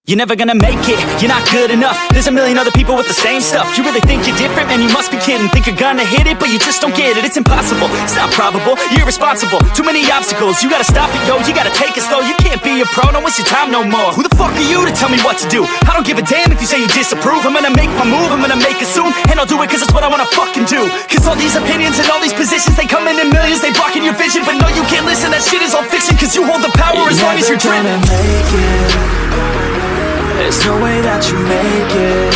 You're never gonna make it, you're not good enough. There's a million other people with the same stuff. You really think you're different? Man, you must be kidding. Think you're gonna hit it, but you just don't get it. It's impossible, it's not probable, you're irresponsible. Too many obstacles, you gotta stop it, yo. You gotta take it slow, you can't be a pro. Don't waste your time no more. Who the fuck are you to tell me what to do? I don't give a damn if you say you disapprove. I'm gonna make my move, I'm gonna make it soon. And I'll do it cause it's what I wanna fucking do. Cause all these opinions and all these positions, they come in millions, they blocking your vision. But no, you can't listen, that shit is all fiction. Cause you hold the power as long as you're dreaming. There's no way that you make it.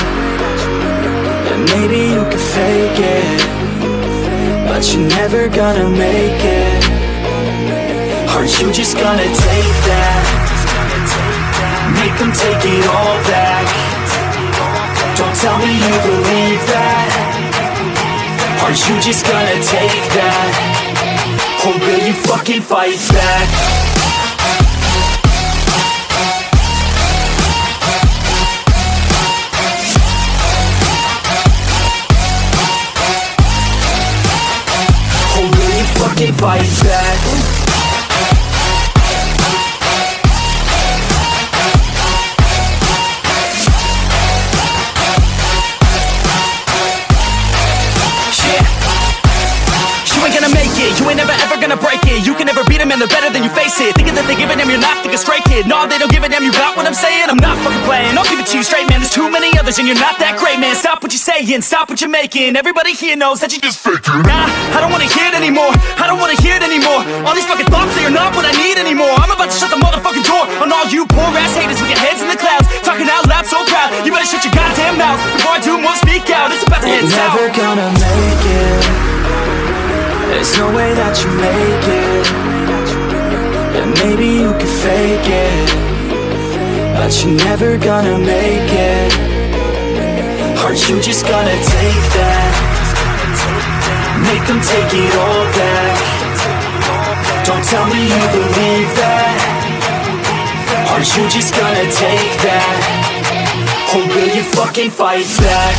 And maybe you can fake it, but you're never gonna make it. Are you just gonna take that? Make them take it all back. Don't tell me you believe that. Are you just gonna take that? Or will you fucking fight back? Fucking fight back. You ain't gonna make it, you ain't never ever gonna break it. You can never beat them and they're better than you face it. Thinking that they give a damn, you're not, think a straight kid. No, they don't give a damn, you got what I'm saying? I'm not fucking playing, I'll give it to you straight, man. There's too many others and you're not that great, man. Stop what you're saying, stop what you're making. Everybody here knows that you just faking. Nah, I don't wanna hear it anymore, I don't wanna hear it anymore. All these fucking thoughts, they are not what I need anymore. I'm about to shut the motherfucking door on all you poor ass haters with your heads in the clouds, talking out loud so proud. You better shut your goddamn mouth before I do more speak out. It's about to head south. You're never gonna make it. There's no way that you make it. And maybe you can fake it, but you're never gonna make it. Are you just gonna take that? Make them take it all back. Don't tell me you believe that. Are you just gonna take that? Or will you fucking fight back?